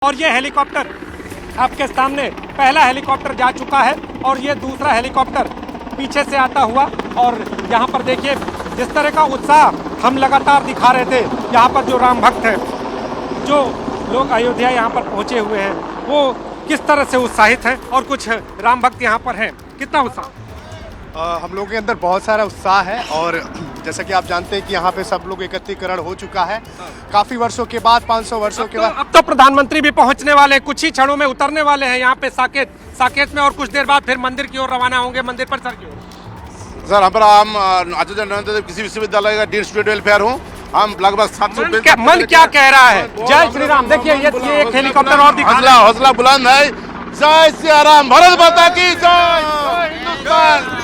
और ये हेलीकॉप्टर आपके सामने पहला हेलीकॉप्टर जा चुका है और ये दूसरा हेलीकॉप्टर पीछे से आता हुआ। और यहाँ पर देखिए जिस तरह का उत्साह हम लगातार दिखा रहे थे, यहाँ पर जो राम भक्त हैं, जो लोग अयोध्या यहाँ पर पहुँचे हुए हैं, वो किस तरह से उत्साहित हैं। और कुछ राम भक्त यहाँ पर हैं, कितना उत्साह? हम लोगों के अंदर बहुत सारा उत्साह है और जैसा कि आप जानते हैं कि यहाँ पे सब लोग एकत्रीकरण हो चुका है काफ़ी वर्षों के बाद, 500 वर्षों के बाद। अब तो प्रधानमंत्री भी पहुंचने वाले हैं, कुछ ही क्षणों में उतरने वाले हैं यहाँ पे साकेत में, और कुछ देर बाद फिर मंदिर की ओर रवाना होंगे, मंदिर परिसर की ओर। सर हम आचार्य नरेंद्र किसी विश्वविद्यालय का डीन स्टूडेंट वेलफेयर हूँ। हम लगभग 700 मन क्या कह रहा है? जय श्री राम। देखिए ये एक हेलीकॉप्टर और दिखा रहा है। हौसला बुलंद है। जय श्री राम, भारत माता की जय, हिंदुस्तान।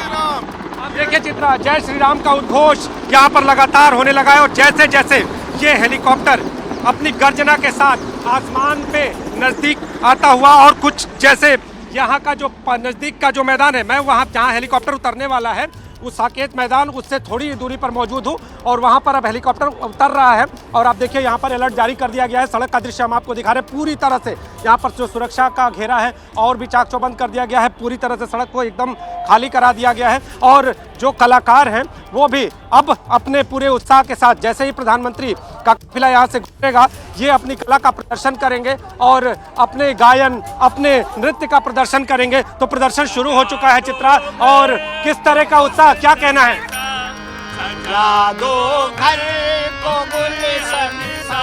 देखिए चित्रा, जय श्री राम का उद्घोष यहाँ पर लगातार होने लगा है। और जैसे जैसे ये हेलीकॉप्टर अपनी गर्जना के साथ आसमान पे नजदीक आता हुआ, और कुछ जैसे यहाँ का जो नजदीक का जो मैदान है, मैं वहाँ जहाँ हेलीकॉप्टर उतरने वाला है उस साकेत मैदान उससे थोड़ी दूरी पर मौजूद हूँ, और वहाँ पर अब हेलीकॉप्टर उतर रहा है। और आप देखिए यहाँ पर अलर्ट जारी कर दिया गया है। सड़क का दृश्य हम आपको दिखा रहे हैं। पूरी तरह से यहाँ पर जो सुरक्षा का घेरा है और भी चाक चौबंद कर दिया गया है। पूरी तरह से सड़क को एकदम खाली करा दिया गया है। और जो कलाकार हैं वो भी अब अपने पूरे उत्साह के साथ, जैसे ही प्रधानमंत्री का काफिला यहाँ से गुजरेगा, ये अपनी कला का प्रदर्शन करेंगे और अपने गायन, अपने नृत्य का प्रदर्शन करेंगे। तो प्रदर्शन शुरू हो चुका है चित्रा, और किस तरह का उत्साह, क्या कहना है? सजा दो घर को गुलशन सा,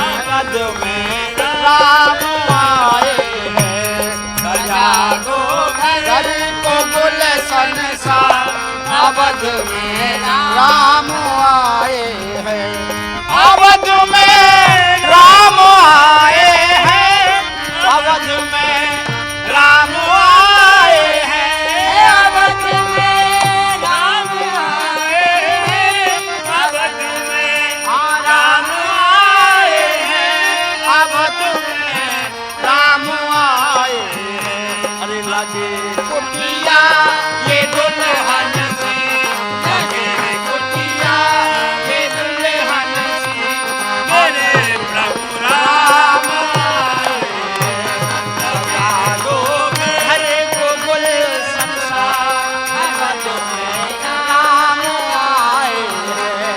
अवध में राम आए हैं। सजा दो घर को गुलशन सा, अवध में राम आए हैं। अवध में राम आए हैं। अवध में राम आए हैं। अवध में राम आए हैं। अवध में राम आए हैं। अवध में राम आए हैं। अरे लगे कुटिया ये दुल्हन सी, लगे कुटिया ये दुल्हन सी, मेरे प्रभु राम आए हैं। लगा दो घर को गुलशन सा, अवध में राम आए हैं।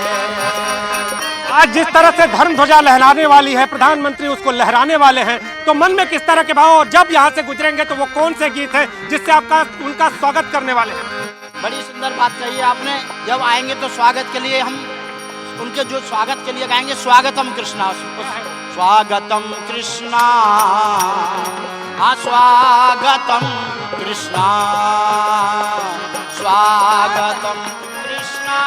आज जिस तरह से धर्म ध्वजा लहराने वाली है, प्रधानमंत्री उसको लहराने वाले हैं, तो मन में किस तरह के भाव, और जब यहाँ से गुजरेंगे तो वो कौन से गीत है जिससे आपका उनका स्वागत करने वाले हैं? बड़ी सुंदर बात कही है आपने। जब आएंगे तो स्वागत के लिए हम उनके जो स्वागत के लिए गाएंगे स्वागतम कृष्णा। स्वागतम कृष्णा, हाँ स्वागतम कृष्णा, स्वागतम कृष्णा।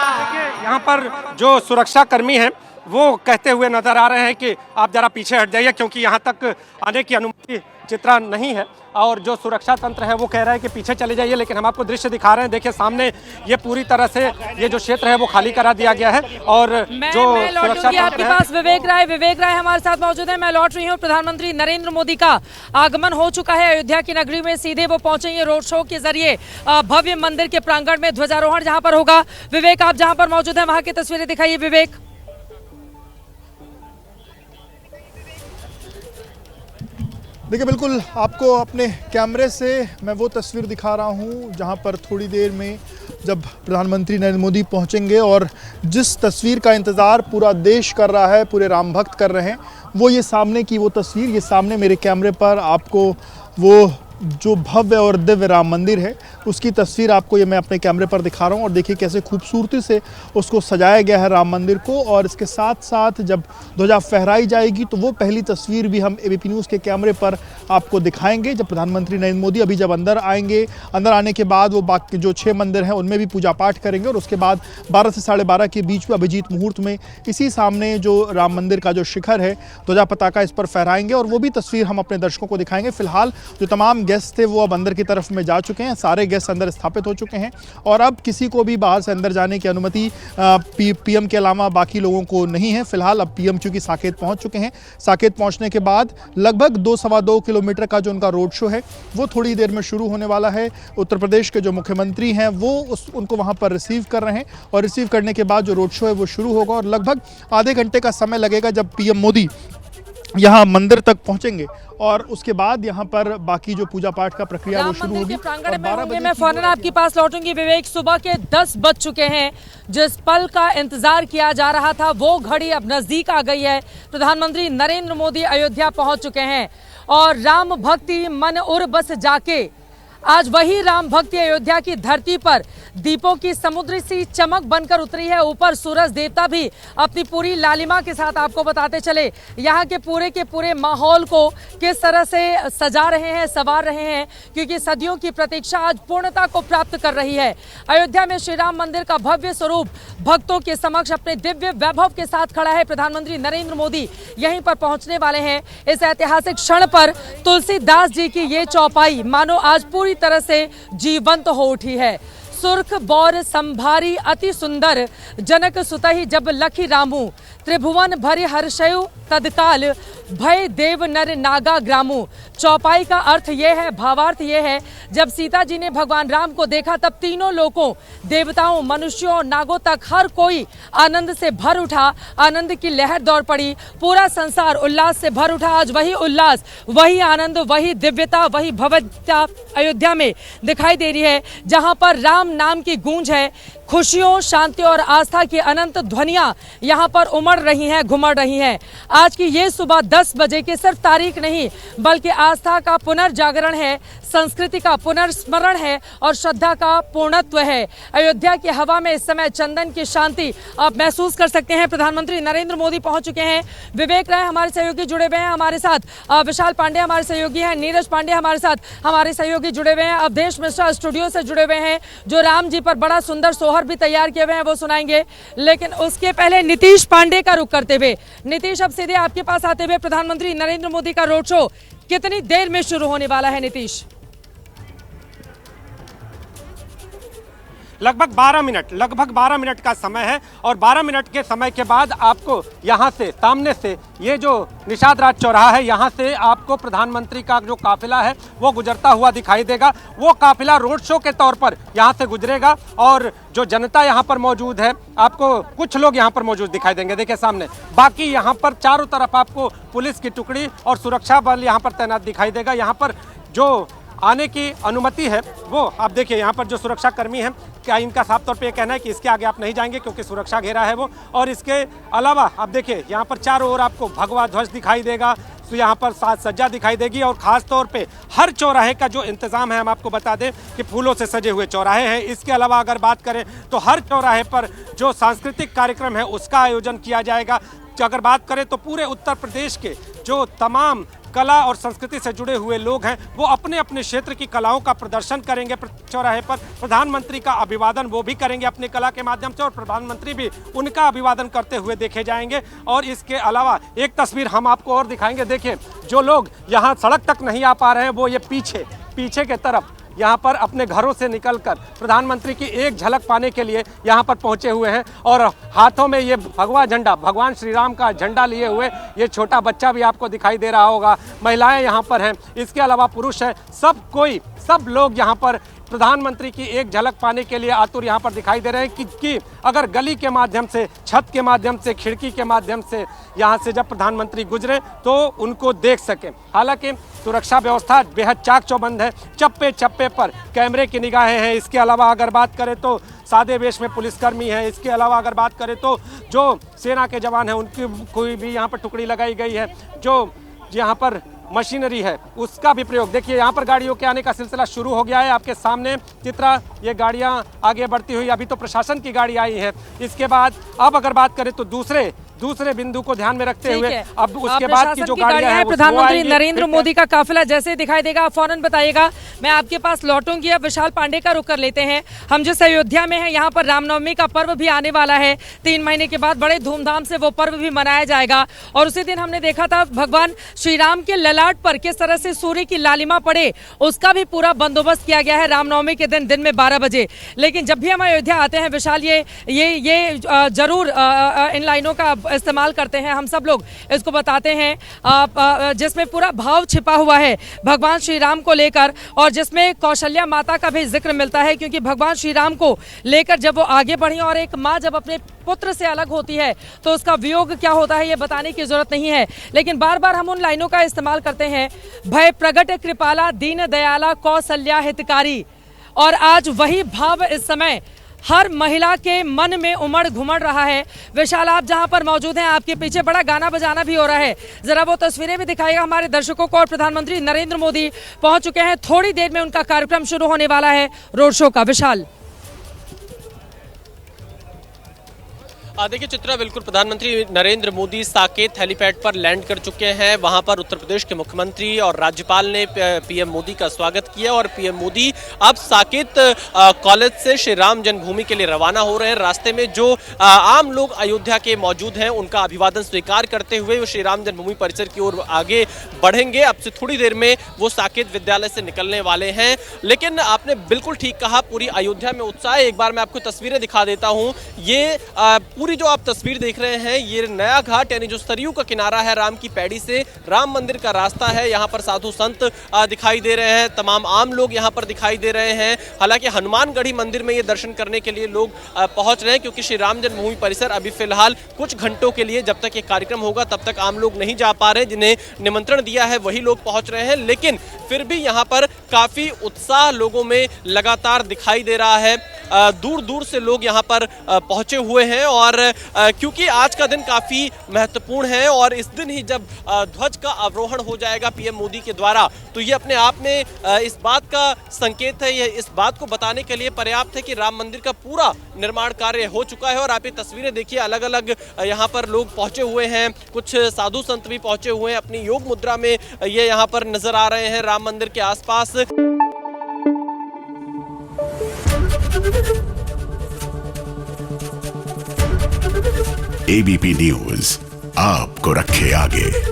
यहाँ पर जो सुरक्षा कर्मी हैं वो कहते हुए नजर आ रहे हैं कि आप जरा पीछे हट जाइए, क्योंकि यहाँ तक आने की अनुमति चित्रा नहीं है। और जो सुरक्षा तंत्र है वो कह रहा है कि पीछे चले जाइए, लेकिन हम आपको दृश्य दिखा रहे हैं। देखिए सामने ये पूरी तरह से ये जो क्षेत्र है वो खाली करा दिया गया है। और जो सुरक्षा तंत्र आपके पास विवेक राय हमारे साथ मौजूद है। मैं लौट रही हूँ। प्रधानमंत्री नरेंद्र मोदी का आगमन हो चुका है अयोध्या की नगरी में। सीधे वो पहुंचेंगे रोड शो के जरिए भव्य मंदिर के प्रांगण में, ध्वजारोहण जहाँ पर होगा। विवेक, आप जहाँ पर मौजूद है वहाँ की तस्वीरें दिखाइए। विवेक, देखिए बिल्कुल आपको अपने कैमरे से मैं वो तस्वीर दिखा रहा हूँ जहाँ पर थोड़ी देर में जब प्रधानमंत्री नरेंद्र मोदी पहुँचेंगे, और जिस तस्वीर का इंतज़ार पूरा देश कर रहा है, पूरे राम भक्त कर रहे हैं, वो ये सामने की वो तस्वीर। ये सामने मेरे कैमरे पर आपको वो जो भव्य और दिव्य राम मंदिर है उसकी तस्वीर आपको ये मैं अपने कैमरे पर दिखा रहा हूँ। और देखिए कैसे खूबसूरती से उसको सजाया गया है राम मंदिर को। और इसके साथ साथ जब ध्वजा फहराई जाएगी तो वो पहली तस्वीर भी हम एबीपी न्यूज़ के कैमरे पर आपको दिखाएंगे। जब प्रधानमंत्री नरेंद्र मोदी अभी जब अंदर आएंगे, अंदर आने के बाद वो बाकी जो 6 मंदिर हैं उनमें भी पूजा पाठ करेंगे, और उसके बाद 12 से 12:30 के बीच में अभिजीत मुहूर्त में इसी सामने जो राम मंदिर का जो शिखर है ध्वजा पताका इस पर फहराएंगे, और वो भी तस्वीर हम अपने दर्शकों को दिखाएंगे। फिलहाल जो तमाम गेस्ट थे वो अब अंदर की तरफ में जा चुके हैं, सारे गेस्ट अंदर स्थापित हो चुके हैं, और अब किसी को भी बाहर से अंदर जाने की अनुमति पीएम के अलावा बाकी लोगों को नहीं है। फिलहाल अब पीएम चूंकि साकेत पहुंच चुके हैं, साकेत पहुंचने के बाद लगभग 2-2.25 किलोमीटर का जो उनका रोड शो है वो थोड़ी देर में शुरू होने वाला है। उत्तर प्रदेश के जो मुख्यमंत्री हैं वो उनको वहां पर रिसीव कर रहे हैं, और रिसीव करने के बाद जो रोड शो है वो शुरू होगा, और लगभग आधे घंटे का समय लगेगा जब पीएम मोदी यहाँ मंदिर तक पहुंचेंगे और उसके बाद यहाँ पर बाकी जो पूजा पाठ का प्रक्रिया वो राम शुरू मंदिर होगी। के प्रांगण में 12 होंगे। बजे मैं की फौरन जो आपके पास लौटूंगी। विवेक, सुबह के 10 बज चुके हैं। जिस पल का इंतजार किया जा रहा था वो घड़ी अब नजदीक आ गई है। प्रधानमंत्री नरेंद्र मोदी अयोध्या पहुंच चुके हैं और राम भक्ति मन उर बस जाके, आज वही राम भक्ति अयोध्या की धरती पर दीपों की समुद्री सी चमक बनकर उतरी है। ऊपर सूरज देवता भी अपनी पूरी लालिमा के साथ आपको बताते चले यहाँ के पूरे माहौल को किस तरह से सजा रहे हैं, संवार रहे हैं, क्योंकि सदियों की प्रतीक्षा आज पूर्णता को प्राप्त कर रही है। अयोध्या में श्री राम मंदिर का भव्य स्वरूप भक्तों के समक्ष अपने दिव्य वैभव के साथ खड़ा है। प्रधानमंत्री नरेंद्र मोदी यहीं पर पहुंचने वाले हैं। इस ऐतिहासिक क्षण पर तुलसीदास जी की ये चौपाई मानो आज पूरी तरह से जीवंत हो उठी है। सुर्ख बौर संभारी अति सुंदर, जनक सुतहि जब लखी रामू, त्रिभुवन भरि हर्षयु तत्काल, भय देव नर नागा ग्रामू। चौपाई का अर्थ यह है, भावार्थ यह है, जब सीता जी ने भगवान राम को देखा तब तीनों लोगों, देवताओं, मनुष्यों, नागों तक हर कोई आनंद से भर उठा। आनंद की लहर दौड़ पड़ी, पूरा संसार उल्लास से भर उठा। आज वही उल्लास, वही आनंद, वही दिव्यता, वही भव्यता अयोध्या में दिखाई दे रही है, जहां पर राम नाम की गूंज है। खुशियों, शांति और आस्था की अनंत ध्वनियां यहां पर उमड़ रही हैं, घुमड़ रही हैं। आज की ये सुबह 10 बजे की सिर्फ तारीख नहीं, बल्कि आस्था का पुनर्जागरण है, संस्कृति का पुनर्स्मरण है और श्रद्धा का पूर्णत्व है। अयोध्या की हवा में इस समय चंदन की शांति आप महसूस कर सकते हैं। प्रधानमंत्री नरेंद्र मोदी पहुंच चुके हैं। विवेक राय हमारे सहयोगी जुड़े हुए हैं हमारे साथ, विशाल पांडे हमारे सहयोगी हैं, नीरज पांडे हमारे साथ हमारे सहयोगी जुड़े हुए हैं, अवधेश मिश्रा स्टूडियो से जुड़े हुए हैं, जो राम जी पर बड़ा सुंदर सोहर भी तैयार किए हुए हैं वो सुनाएंगे। लेकिन उसके पहले नीतीश पांडे का रुख करते हुए, नीतीश अब सीधे आपके पास आते हुए, प्रधानमंत्री नरेंद्र मोदी का रोड शो कितनी देर में शुरू होने वाला है नीतीश? लगभग 12 मिनट का समय है और 12 मिनट के समय के बाद आपको यहाँ से सामने से ये जो निषाद राज चौराहा है, यहाँ से आपको प्रधानमंत्री का जो काफिला है वो गुजरता हुआ दिखाई देगा। वो काफिला रोड शो के तौर पर यहाँ से गुजरेगा और जो जनता यहाँ पर मौजूद है, आपको कुछ लोग यहाँ पर मौजूद दिखाई देंगे, देखिए सामने। बाकी यहाँ पर चारों तरफ आपको पुलिस की टुकड़ी और सुरक्षा बल यहाँ पर तैनात दिखाई देगा। यहाँ पर जो आने की अनुमति है वो आप देखिए, यहाँ पर जो सुरक्षा कर्मी हैं, क्या इनका साफ तौर पे ये कहना है कि इसके आगे आप नहीं जाएंगे क्योंकि सुरक्षा घेरा है वो। और इसके अलावा आप देखिए यहाँ पर चारों ओर आपको भगवा ध्वज दिखाई देगा, तो यहाँ पर साज सज्जा दिखाई देगी। और ख़ास तौर पे हर चौराहे का जो इंतज़ाम है, हम आपको बता दें कि फूलों से सजे हुए चौराहे हैं। इसके अलावा अगर बात करें तो हर चौराहे पर जो सांस्कृतिक कार्यक्रम है उसका आयोजन किया जाएगा। अगर बात करें तो पूरे उत्तर प्रदेश के जो तमाम कला और संस्कृति से जुड़े हुए लोग हैं वो अपने अपने क्षेत्र की कलाओं का प्रदर्शन करेंगे चौराहे पर। प्रधानमंत्री का अभिवादन वो भी करेंगे अपनी कला के माध्यम से और प्रधानमंत्री भी उनका अभिवादन करते हुए देखे जाएंगे। और इसके अलावा एक तस्वीर हम आपको और दिखाएंगे। देखिए, जो लोग यहाँ सड़क तक नहीं आ पा रहे हैं वो ये पीछे के तरफ यहाँ पर अपने घरों से निकलकर प्रधानमंत्री की एक झलक पाने के लिए यहाँ पर पहुँचे हुए हैं और हाथों में ये भगवा झंडा, भगवान श्री राम का झंडा लिए हुए ये छोटा बच्चा भी आपको दिखाई दे रहा होगा। महिलाएं यहाँ पर हैं, इसके अलावा पुरुष हैं, सब लोग यहाँ पर प्रधानमंत्री की एक झलक पाने के लिए आतुर यहाँ पर दिखाई दे रहे हैं कि अगर गली के माध्यम से, छत के माध्यम से, खिड़की के माध्यम से यहाँ से जब प्रधानमंत्री गुजरे तो उनको देख सकें। हालांकि सुरक्षा व्यवस्था बेहद चाक चौबंद है, चप्पे चप्पे पर कैमरे की निगाहें हैं। इसके अलावा अगर बात करें तो सादे वेश में पुलिसकर्मी है। इसके अलावा अगर बात करें तो जो सेना के जवान हैं उनकी कोई भी यहाँ पर टुकड़ी लगाई गई है। जो यहाँ पर मशीनरी है उसका भी प्रयोग, देखिए यहाँ पर गाड़ियों के आने का सिलसिला शुरू हो गया है। आपके सामने चित्रा, ये गाड़ियाँ आगे बढ़ती हुई, अभी तो प्रशासन की गाड़ी आई है। इसके बाद अब अगर बात करें तो दूसरे बिंदु को ध्यान में रखते हुए अब उसके बाद की जो गाड़ियां हैं, प्रधानमंत्री नरेंद्र मोदी का काफिला जैसे दिखाई देगा आप फौरन बताइएगा। मैं आपके पास लौटूंगी। अब विशाल पांडे का रुख कर लेते हैं। हम जिस अयोध्या में हैं यहाँ पर रामनवमी का पर्व भी आने वाला है। 3 महीने के बाद बड़े धूमधाम से वो पर्व भी मनाया जाएगा और उसी दिन हमने देखा था भगवान श्री राम के ललाट पर किस तरह से सूर्य की लालिमा पड़े, उसका भी पूरा बंदोबस्त किया गया है रामनवमी के दिन में 12 बजे। लेकिन जब भी हम अयोध्या आते हैं विशाल, ये जरूर इन लाइनों का इस्तेमाल करते हैं, हम सब लोग इसको बताते हैं, जिसमें पूरा भाव छिपा हुआ है भगवान श्री राम को लेकर, और जिसमें कौशल्या माता का भी जिक्र मिलता है, क्योंकि भगवान श्री राम को लेकर जब वो आगे बढ़ी, और एक माँ जब अपने पुत्र से अलग होती है तो उसका वियोग क्या होता है ये बताने की जरूरत नहीं है, लेकिन बार बार हम उन लाइनों का इस्तेमाल करते हैं, भय प्रगट कृपाला दीन दयाला कौशल्या हितकारी। और आज वही भाव इस समय हर महिला के मन में उमड़ घुमड़ रहा है। विशाल, आप जहां पर मौजूद हैं, आपके पीछे बड़ा गाना बजाना भी हो रहा है, जरा वो तस्वीरें भी दिखाइएगा हमारे दर्शकों को। और प्रधानमंत्री नरेंद्र मोदी पहुंच चुके हैं, थोड़ी देर में उनका कार्यक्रम शुरू होने वाला है रोड शो का। विशाल, देखिए चित्रा, बिल्कुल प्रधानमंत्री नरेंद्र मोदी साकेत हेलीपैड पर लैंड कर चुके हैं। वहां पर उत्तर प्रदेश के मुख्यमंत्री और राज्यपाल ने पीएम मोदी का स्वागत किया, और पीएम मोदी अब साकेत कॉलेज से श्री राम जन्मभूमि के लिए रवाना हो रहे हैं। रास्ते में जो आम लोग अयोध्या के मौजूद हैं उनका अभिवादन स्वीकार करते हुए वो श्री राम जन्मभूमि परिसर की ओर आगे बढ़ेंगे। अब से थोड़ी देर में वो साकेत विद्यालय से निकलने वाले हैं। लेकिन आपने बिल्कुल ठीक कहा, पूरी अयोध्या में उत्साह है। एक बार मैं आपको तस्वीरें दिखा देता हूँ। ये पूरी जो आप तस्वीर देख रहे हैं, ये नया घाट यानी जो सरयू का किनारा है, राम की पैड़ी से राम मंदिर का रास्ता है। यहाँ पर साधु संत दिखाई दे रहे हैं, तमाम आम लोग यहाँ पर दिखाई दे रहे हैं। हालांकि हनुमानगढ़ी मंदिर में ये दर्शन करने के लिए लोग पहुंच रहे हैं, क्योंकि श्री राम जन्मभूमि परिसर अभी फिलहाल कुछ घंटों के लिए, जब तक ये कार्यक्रम होगा तब तक आम लोग नहीं जा पा रहे। जिन्हें निमंत्रण दिया है वही लोग पहुंच रहे हैं, लेकिन फिर भी यहाँ पर काफी उत्साह लोगों में लगातार दिखाई दे रहा है। दूर दूर से लोग यहाँ पर पहुंचे हुए हैं, और क्योंकि आज का दिन काफी महत्वपूर्ण है, और इस दिन ही जब ध्वज का अवरोहण हो जाएगा पीएम मोदी के द्वारा, तो ये अपने आप में इस बात का संकेत है, ये इस बात को बताने के लिए पर्याप्त है कि राम मंदिर का पूरा निर्माण कार्य हो चुका है। और आप ये तस्वीरें देखिए, अलग अलग यहाँ पर लोग पहुंचे हुए हैं, कुछ साधु संत भी पहुंचे हुए हैं, अपनी योग मुद्रा में ये यहाँ पर नजर आ रहे हैं राम मंदिर के आसपास। एबीपी न्यूज आपको रखे आगे।